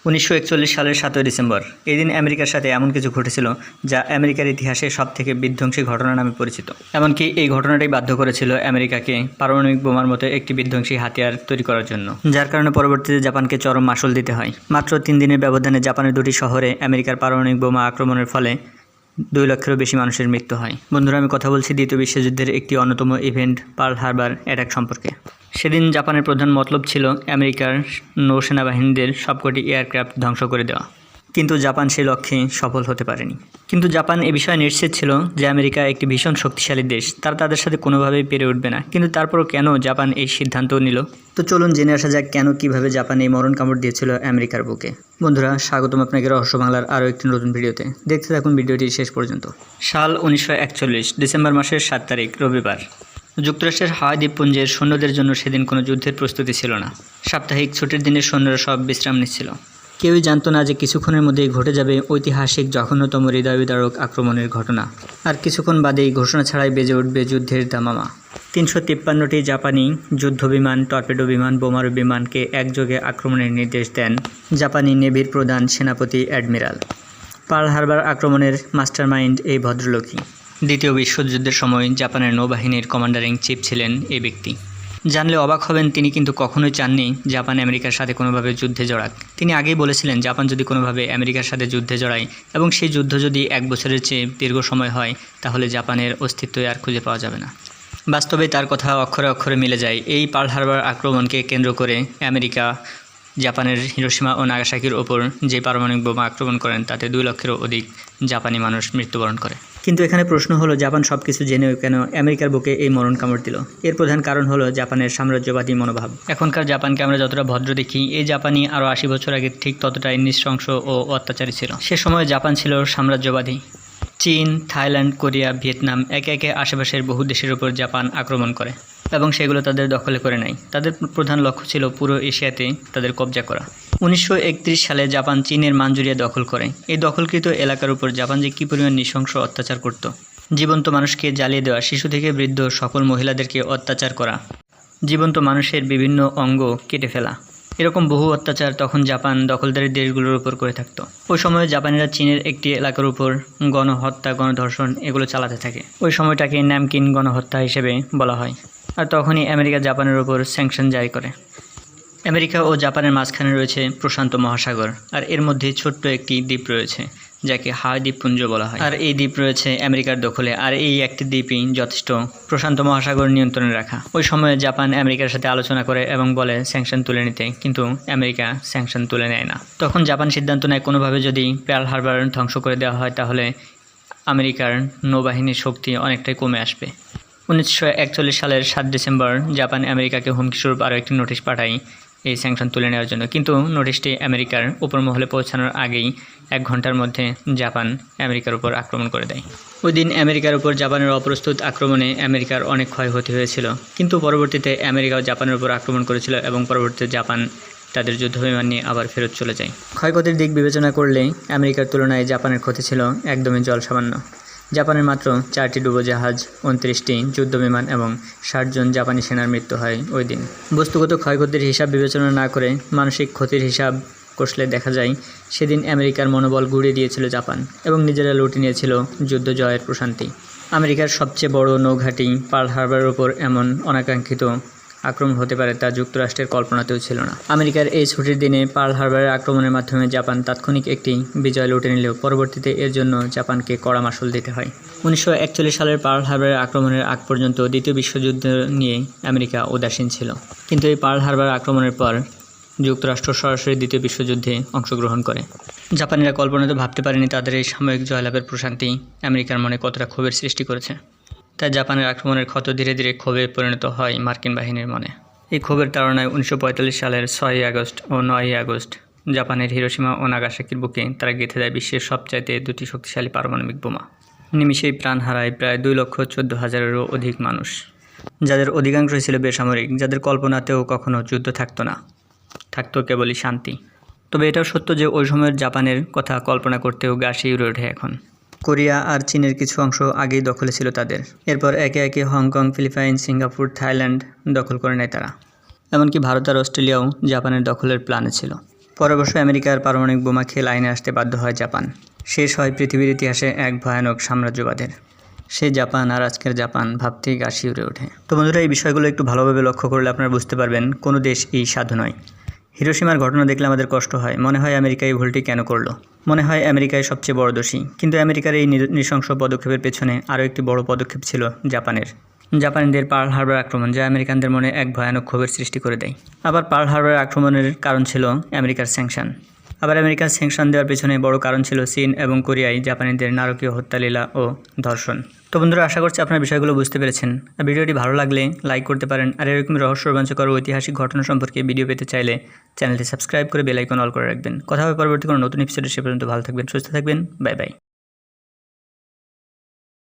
1941 সালের 7 ডিসেম্বর এই দিন আমেরিকার সাথে এমন কিছু ঘটেছিল যা আমেরিকার ইতিহাসে সবথেকে বিধ্বংসী ঘটনা নামে পরিচিত। এমনকি এই ঘটনাটাই বাধ্য করেছিল আমেরিকাকে পারমাণবিক বোমার মতো একটি বিধ্বংসী হাতিয়ার তৈরি করার জন্য, যার কারণে পরবর্তীতে জাপানকে চরম মাশুল দিতে হয়। মাত্র 3 দিনের ব্যবধানে জাপানের 2টি শহরে আমেরিকার পারমাণবিক বোমা আক্রমণের ফলে 2 লক্ষেরও বেশি মানুষের মৃত্যু হয়। বন্ধুরা, আমি কথা বলছি দ্বিতীয় বিশ্বযুদ্ধের একটি অন্যতম ইভেন্ট পার্ল হারবার অ্যাটাক সম্পর্কে। সেদিন জাপানের প্রধান মতলব ছিল আমেরিকার নৌসেনাবাহিনীদের সবকটি এয়ারক্রাফট ধ্বংস করে দেওয়া, কিন্তু জাপান সেই লক্ষ্যে সফল হতে পারেনি। কিন্তু জাপান এ বিষয়ে নিশ্চিত ছিল যে আমেরিকা একটি ভীষণ শক্তিশালী দেশ, তারা তাদের সাথে কোনোভাবেই পেরে উঠবে না। কিন্তু তারপরও কেন জাপান এই সিদ্ধান্ত নিল? তো চলুন জেনে আসা যাক কেন কিভাবে জাপান এই মরণ কামড় দিয়েছিল আমেরিকার বুকে। বন্ধুরা, স্বাগতম আপনাকে রহস্য বাংলার আরও একটি নতুন ভিডিওতে। দেখতে থাকুন ভিডিওটি শেষ পর্যন্ত। সাল 1941 ডিসেম্বর মাসের 7 তারিখ রবিবার। যুক্তরাষ্ট্রের হাওয়াই দ্বীপপুঞ্জের সৈন্যদের জন্য সেদিন কোনো যুদ্ধের প্রস্তুতি ছিল না। সাপ্তাহিক ছুটির দিনে সৈন্যরা সব বিশ্রাম নিচ্ছিল। কেউই জানতো না যে কিছুক্ষণের মধ্যেই ঘটে যাবে ঐতিহাসিক জঘন্যতম হৃদয়বিদারক আক্রমণের ঘটনা, আর কিছুক্ষণ বাদেই ঘোষণা ছাড়াই বেজে উঠবে যুদ্ধের দামামা। 353টি জাপানি যুদ্ধবিমান, টর্পেডো বিমান, বোমারু বিমানকে একযোগে আক্রমণের নির্দেশ দেন জাপানি নেভির প্রধান সেনাপতি অ্যাডমিরাল। পার্ল হারবার আক্রমণের মাস্টারমাইন্ড এই ভদ্রলোকই। দ্বিতীয় বিশ্বযুদ্ধের সময় জাপানের নৌবাহিনীর কমান্ডার ইন চিফ ছিলেন এই ব্যক্তি। জানলে অবাক হবেন, তিনি কিন্তু কখনোই চাননি জাপান আমেরিকার সাথে কোনোভাবে যুদ্ধে জড়াক। তিনি আগেই বলেছিলেন জাপান যদি কোনোভাবে আমেরিকার সাথে যুদ্ধে জড়ায় এবং সেই যুদ্ধ যদি 1 বছরের চেয়ে দীর্ঘ সময় হয়, তাহলে জাপানের অস্তিত্বই আর খুঁজে পাওয়া যাবে না। বাস্তবে তার কথা অক্ষরে অক্ষরে মিলে যায়। এই পার্ল হারবার আক্রমণকে কেন্দ্র করে আমেরিকা জাপানের হিরোশিমা ও নাগাসাকির ওপর যে পারমাণবিক বোমা আক্রমণ করেন, তাতে 2 লক্ষেরও অধিক জাপানি মানুষ মৃত্যুবরণ করে। কিন্তু এখানে প্রশ্ন হলো, জাপান সব কিছু জেনেও কেন আমেরিকার বুকে এই মরণ কামড় দিল? এর প্রধান কারণ হলো জাপানের সাম্রাজ্যবাদী মনোভাব। এখনকার জাপানকে আমরা যতটা ভদ্র দেখি, এই জাপানি আরও 80 বছর আগে ঠিক ততটাই নৃশংস ও অত্যাচারী ছিল। সে সময় জাপান ছিল সাম্রাজ্যবাদী। চীন, থাইল্যান্ড, কোরিয়া, ভিয়েতনাম একে একে আশেপাশের বহু দেশের উপর জাপান আক্রমণ করে এবং সেগুলো তাদের দখলে করে নেয়। তাদের প্রধান লক্ষ্য ছিল পুরো এশিয়াতে তাদের কবজা করা। 1931 সালে জাপান চীনের মাঞ্চুরিয়া দখল করে। এই দখলকৃত এলাকার উপর জাপান যে কী পরিমাণ নৃশংস অত্যাচার করত! জীবন্ত মানুষকে জ্বালিয়ে দেওয়া, শিশু থেকে বৃদ্ধ সকল মহিলাদেরকে অত্যাচার করা, জীবন্ত মানুষের বিভিন্ন অঙ্গ কেটে ফেলা, এরকম বহু অত্যাচার তখন জাপান দখলদারি দেশগুলোর উপর করে থাকতো। ওই সময় জাপানিরা চীনের একটি এলাকার উপর গণহত্যা, গণধর্ষণ এগুলো চালাতে থাকে। ওই সময়টাকে ন্যামকিন গণহত্যা হিসেবে বলা হয়। আর তখনই আমেরিকা জাপানের উপর স্যাংশন জারি করে। আমেরিকা ও জাপানের মাঝখানে রয়েছে প্রশান্ত মহাসাগর, আর এর মধ্যে ছোট্ট একটি দ্বীপ রয়েছে যাকে হাওয়াই দ্বীপপুঞ্জ বলা হয়। আর এই দ্বীপ রয়েছে আমেরিকার দখলে, আর এই একটি দ্বীপই যথেষ্ট প্রশান্ত মহাসাগর নিয়ন্ত্রণে রাখা। ওই সময় জাপান আমেরিকার সাথে আলোচনা করে এবং বলে স্যাংশন তুলে নিতে, কিন্তু আমেরিকা স্যাংশন তুলে নেয় না। তখন জাপান সিদ্ধান্ত নেয় কোনোভাবে যদি পার্ল হারবার ধ্বংস করে দেওয়া হয়, তাহলে আমেরিকার নৌবাহিনীর শক্তি অনেকটাই কমে আসবে। 1941 সালের 7 ডিসেম্বর জাপান আমেরিকাকে হুমকিস্বরূপ আরও একটি নোটিশ পাঠায় এই স্যাংশন তুলে নেওয়ার জন্য। কিন্তু নোটিশটি আমেরিকার উপর মহলে পৌঁছানোর আগেই 1 ঘন্টার মধ্যে জাপান আমেরিকার উপর আক্রমণ করে দেয়। ওই দিন আমেরিকার উপর জাপানের অপ্রস্তুত আক্রমণে আমেরিকার অনেক ক্ষয়ক্ষতি হয়েছিল, কিন্তু পরবর্তীতে আমেরিকাও জাপানের উপর আক্রমণ করেছিল এবং পরবর্তীতে জাপান তাদের যুদ্ধবিমান নিয়ে আবার ফেরত চলে যায়। ক্ষয়ক্ষতির দিক বিবেচনা করলে আমেরিকার তুলনায় জাপানের ক্ষতি ছিল একদমই জলসামান্য। জাপানের মাত্র 4টি ডুবোজাহাজ, 29টি যুদ্ধবিমান এবং 60 জন জাপানি সেনার মৃত্যু হয় ওই দিন। বস্তুগত ক্ষয়ক্ষতির হিসাব বিবেচনা না করে মানসিক ক্ষতির হিসাব কষলে দেখা যায় সেদিন আমেরিকার মনোবল গুঁড়িয়ে দিয়েছিল জাপান এবং নিজেরা লুটে নিয়েছিল যুদ্ধ জয়ের প্রশান্তি। আমেরিকার সবচেয়ে বড় নৌঘাঁটি পার্ল হারবারের উপর এমন অনাকাঙ্ক্ষিত আক্রমণ হতে পারে তা যুক্তরাষ্ট্রের কল্পনাতেও ছিল না। আমেরিকার এই ছুটির দিনে পার্ল হারবারের আক্রমণের মাধ্যমে জাপান তাৎক্ষণিক একটি বিজয় লুটে নিলেও পরবর্তীতে এর জন্য জাপানকে কড়া মাশুল দিতে হয়। 1941 সালের পার্ল হারবারের আক্রমণের আগ পর্যন্ত দ্বিতীয় বিশ্বযুদ্ধ নিয়ে আমেরিকা উদাসীন ছিল, কিন্তু এই পার্ল হারবার আক্রমণের পর যুক্তরাষ্ট্র সরাসরি দ্বিতীয় বিশ্বযুদ্ধে অংশগ্রহণ করে। জাপানিরা কল্পনাতে ভাবতে পারেনি তাদের এই সাময়িক জয়লাভের প্রশান্তি আমেরিকার মনে কতটা ক্ষোভের সৃষ্টি করেছে। তাই জাপানের আক্রমণের ক্ষত ধীরে ধীরে ক্ষোভে পরিণত হয় মার্কিন বাহিনীর মনে। এই ক্ষোভের তাড়নায় 1945 সালের 6 আগস্ট ও 9 আগস্ট জাপানের হিরোশিমা ও নাগাসাকির বুকে তারা গেঁথে দেয় বিশ্বের সবচাইতে 2টি শক্তিশালী পারমাণবিক বোমা। নিমিষেই প্রাণ হারায় প্রায় 2,14,000-এরও অধিক মানুষ, যাদের অধিকাংশই ছিল বেসামরিক, যাদের কল্পনাতেও কখনো যুদ্ধ থাকতো না, থাকতো কেবলই শান্তি। তবে এটাও সত্য যে ওই সময়ের জাপানের কথা কল্পনা করতেও গা শিউরে ওঠে এখন। কোরিয়া আর চীনের কিছু অংশ আগেই দখলে ছিল তাদের। এরপর একে একে হংকং, ফিলিপাইন, সিঙ্গাপুর, থাইল্যান্ড দখল করে নেয় তারা। এমনকি ভারত আর অস্ট্রেলিয়াও জাপানের দখলের প্ল্যানে ছিল। পরে অবশ্য আমেরিকার পারমাণবিক বোমা খেয়ে লাইনে আসতে বাধ্য হয় জাপান। শেষ হয় পৃথিবীর ইতিহাসে এক ভয়ানক সাম্রাজ্যবাদের। সে জাপান আর আজকের জাপান ভাবতেই গা শিউরে ওঠে। তো বন্ধুরা, এই বিষয়গুলো একটু ভালোভাবে লক্ষ্য করলে আপনারা বুঝতে পারবেন কোনো দেশ এই সাধু নয়। হিরোশিমার ঘটনা দেখলে আমাদের কষ্ট হয়, মনে হয় আমেরিকা এই ভুলটি কেন করলো, মনে হয় আমেরিকাই সবচেয়ে বড় দোষী। কিন্তু আমেরিকার এই নৃশংস পদক্ষেপের পেছনে আরও একটি বড় পদক্ষেপ ছিল জাপানিদের পার্ল হারবার আক্রমণ, যা আমেরিকানদের মনে এক ভয়ানক ক্ষোভের সৃষ্টি করে দেয়। আবার পার্ল হারবার আক্রমণের কারণ ছিল আমেরিকার স্যাংশন। আবার আমেরিকার স্যাংশন দেওয়ার পেছনে বড় কারণ ছিল চীন এবং কোরিয়ায় জাপানিদের নারকীয় হত্যালীলা ও ধর্ষণ। তো বন্ধুরা, আশা করছি আপনারা বিষয়গুলো বুঝতে পেরেছেন। ভিডিওটি ভালো লাগলে লাইক করতে পারেন। আর এরকম রহস্য রোমাঞ্চকর ঐতিহাসিক ঘটনা সম্পর্কে ভিডিও পেতে চাইলে চ্যানেলটি সাবস্ক্রাইব করে বেল আইকন অল করে রাখবেন। কথা হবে পরবর্তী কোনো নতুন এপিসোডে। সে পর্যন্ত ভালো থাকবেন, সুস্থ থাকবেন। Bye bye.